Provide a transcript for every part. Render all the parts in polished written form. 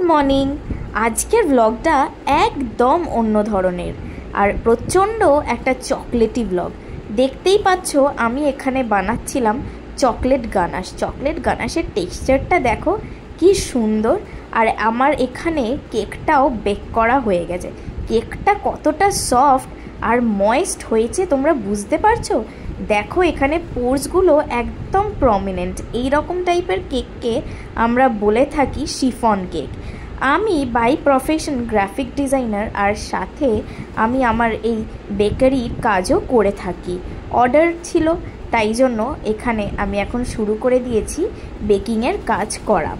Morning. আজকের ব্লগটা একদম অন্য ধরনের আর প্রচণ্ড একটা চকলেটি ব্লগ। দেখতেই পাচ্ছ আমি এখানে বানাচ্ছিলাম চকলেট গানাশের টেক্সচারটা দেখো কি সুন্দর। আর আমার এখানে কেকটাও বেক করা হয়ে গেছে। কেকটা কতটা সফট আর ময়েস্ট হয়েছে তোমরা বুঝতে পারছো। দেখো এখানে পোর্সগুলো একদম প্রমিনেন্ট। এই রকম টাইপের কেককে আমরা বলে থাকি শিফন কেক। আমি বাই প্রফেশন গ্রাফিক ডিজাইনার, আর সাথে আমি আমার এই বেকারির কাজও করে থাকি। অর্ডার ছিল, তাই জন্য এখানে আমি এখন শুরু করে দিয়েছি বেকিংয়ের কাজ করা।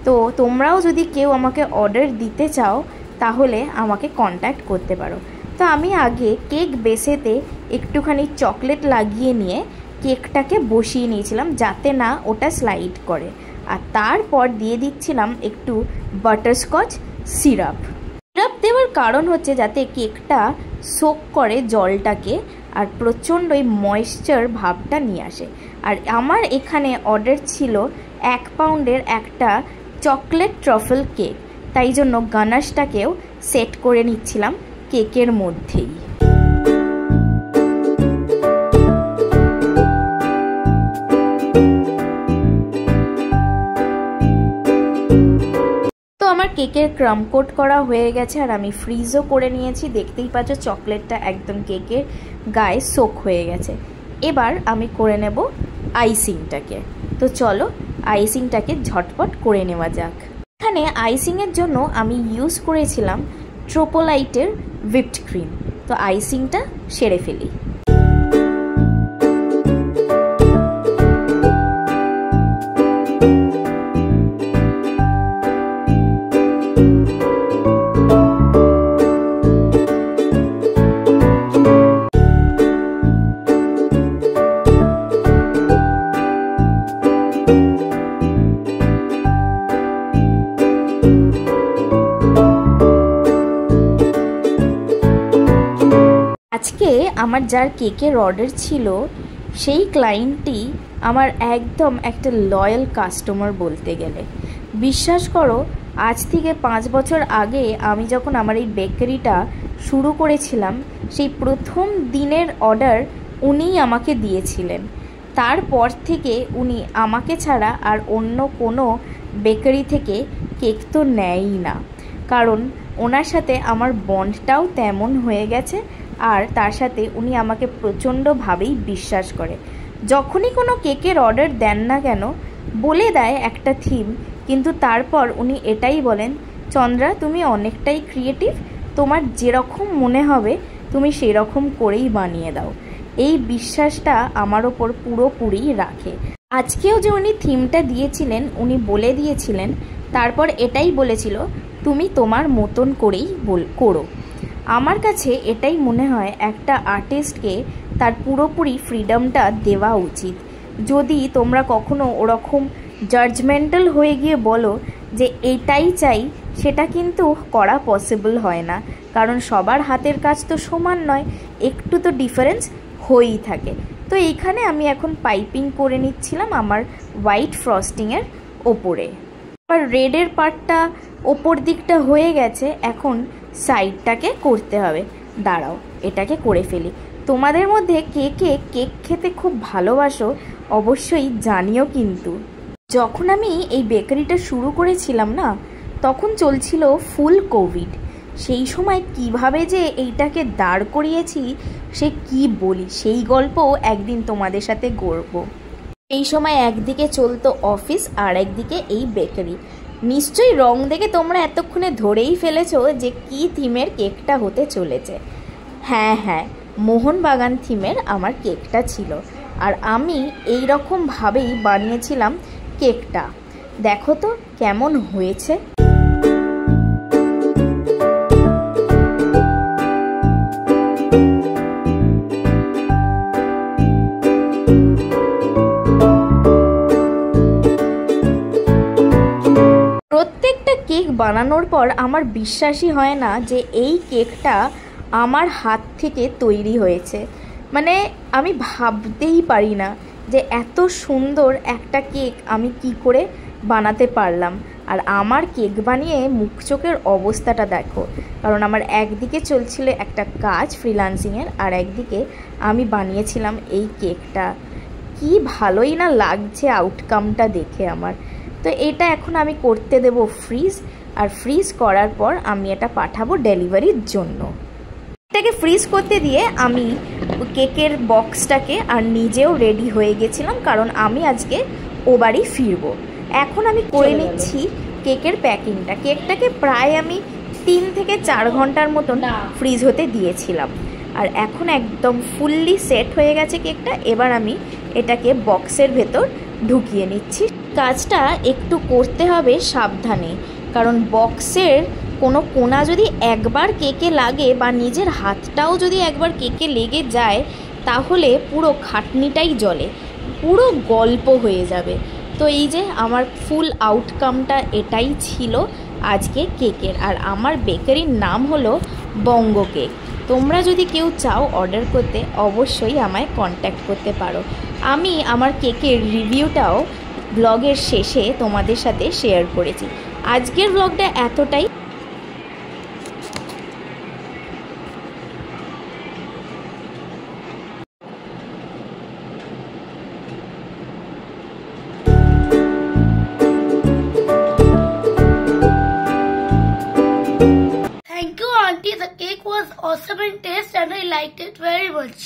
তো তোমরাও যদি কেউ আমাকে অর্ডার দিতে চাও তাহলে আমাকে কন্ট্যাক্ট করতে পারো। তো আমি আগে কেক বেসেতে একটুখানি চকলেট লাগিয়ে নিয়ে কেকটাকে বসিয়ে নিয়েছিলাম যাতে না ওটা স্লাইড করে। আর তারপর দিয়ে দিচ্ছিলাম একটু বাটারস্কচ সিরাপ দেওয়ার কারণ হচ্ছে যাতে কেকটা সোক করে জলটাকে আর প্রচণ্ড ওই ময়েশ্চার ভাবটা নিয়ে আসে। আর আমার এখানে অর্ডার ছিল 1 পাউন্ডের একটা চকলেট ট্রাফল কেক, তাই জন্য গানাশটাকেও সেট করে নিচ্ছিলাম কেকের মধ্যেই। তো আমার কেকের ক্রাম কোট করা হয়ে গেছে আর আমি ফ্রিজও করে নিয়েছি। দেখতেই পাচ্ছ চকলেটটা একদম কেকের গায়ে সোক হয়ে গেছে। এবার আমি করে নেব আইসিংটাকে। তো চলো আইসিংটাকে ঝটপট করে নেওয়া যাক। এখানে আইসিংয়ের জন্য আমি ইউজ করেছিলাম ট্রোপোলাইটের হুইপড ক্রিম। তো আইসিংটা সেরে ফেলি। আজকে আমার যার কেকের অর্ডার ছিল সেই ক্লায়েন্টটি আমার একদম একটা লয়াল কাস্টমার বলতে গেলে। বিশ্বাস করো, আজ থেকে 5 বছর আগে আমি যখন আমার এই বেকারিটা শুরু করেছিলাম সেই প্রথম দিনের অর্ডার উনিই আমাকে দিয়েছিলেন। তারপর থেকে উনি আমাকে ছাড়া আর অন্য কোনো বেকারি থেকে কেক তো নেয়ই না, কারণ ওনার সাথে আমার বন্ডটাও তেমন হয়ে গেছে। আর তার সাথে উনি আমাকে প্রচণ্ডভাবেই বিশ্বাস করে। যখনই কোনো কেকের অর্ডার দেন না কেন বলে দেয় একটা থিম, কিন্তু তারপর উনি এটাই বলেন, চন্দ্রা তুমি অনেকটাই ক্রিয়েটিভ, তোমার যেরকম মনে হবে তুমি সেরকম করেই বানিয়ে দাও। এই বিশ্বাসটা আমার ওপর পুরোপুরি রাখে। আজকেও যে উনি থিমটা দিয়েছিলেন উনি বলে দিয়েছিলেন, তারপর এটাই বলেছিল তুমি তোমার মতন করেই করো। আমার কাছে এটাই মনে হয় একটা আর্টিস্টকে তার পুরোপুরি ফ্রিডমটা দেওয়া উচিত। যদি তোমরা কখনো ওরকম জাজমেন্টাল হয়ে গিয়ে বলো যে এটাই চাই, সেটা কিন্তু করা পসিবল হয় না, কারণ সবার হাতের কাজ তো সমান নয়, একটু তো ডিফারেন্স হয়েই থাকে। তো এইখানে আমি এখন পাইপিং করে নিচ্ছিলাম আমার হোয়াইট ফ্রস্টিংয়ের ওপরে। আর রেডের পার্টটা ওপর দিকটা হয়ে গেছে, এখন সাইডটাকে করতে হবে। দাঁড়াও এটাকে করে ফেলি। তোমাদের মধ্যে কে কে কেক খেতে খুব ভালোবাসো অবশ্যই জানিও। কিন্তু যখন আমি এই বেকারিটা শুরু করেছিলাম না, তখন চলছিল ফুল কোভিড। সেই সময় কিভাবে যে এইটাকে দাঁড় করিয়েছি সে কি বলি, সেই গল্পও একদিন তোমাদের সাথে গড়ব। এই সময় একদিকে চলতো অফিস আর একদিকে এই বেকারি। নিশ্চয়ই রং দেখে তোমরা এতক্ষণে ধরেই ফেলেছো যে কি থিমের কেকটা হতে চলেছে। হ্যাঁ, মোহনবাগান থিমের আমার কেকটা ছিল। আর আমি এই রকমভাবেই বানিয়েছিলাম কেকটা। দেখো তো কেমন হয়েছে। প্রত্যেকটা কেক বানানোর পর আমার বিশ্বাসই হয় না যে এই কেকটা আমার হাত থেকে তৈরি হয়েছে। মানে আমি ভাবতেই পারি না যে এত সুন্দর একটা কেক আমি কি করে বানাতে পারলাম। আর আমার কেক বানিয়ে মুখ চোখের অবস্থাটা দেখো, কারণ আমার একদিকে চলছিল একটা কাজ ফ্রিল্যান্সিংয়ের, আর একদিকে আমি বানিয়েছিলাম এই কেকটা। কি ভালোই না লাগছে আউটকামটা দেখে আমার। তো এটা এখন আমি করতে দেব ফ্রিজ, আর ফ্রিজ করার পর আমি এটা পাঠাবো ডেলিভারির জন্য। এটাকে ফ্রিজ করতে দিয়ে আমি কেকের বক্সটাকে আর নিজেও রেডি হয়ে গেছিলাম, কারণ আমি আজকে ও বাড়ি ফিরবো। এখন আমি করে নিচ্ছি কেকের প্যাকিংটা। কেকটাকে প্রায় আমি 3 থেকে 4 ঘন্টার মতন ফ্রিজ হতে দিয়েছিলাম, আর এখন একদম ফুললি সেট হয়ে গেছে কেকটা। এবার আমি এটাকে বক্সের ভেতর ঢুকিয়ে নিচ্ছি। কাজটা একটু করতে হবে সাবধানে, কারণ বক্সের কোনো কোনা যদি একবার কেকে লাগে বা নিজের হাতটাও যদি একবার কেকে লেগে যায়, তাহলে পুরো খাটনিটাই জলে, পুরো গল্প হয়ে যাবে। তো এই যে আমার ফুল আউটকামটা এটাই ছিল আজকে কেকের। আর আমার বেকারির নাম হলো বঙ্গ কেক। তোমরা যদি কেউ চাও অর্ডার করতে, অবশ্যই আমায় কন্ট্যাক্ট করতে পারো। আমি আমার কেকের রিভিউটাও ব্লগের শেষে তোমাদের সাথে শেয়ার করেছি। আজকের ব্লগটা এতটাই। Thank you, Auntie. The cake was awesome in taste and I liked it very much.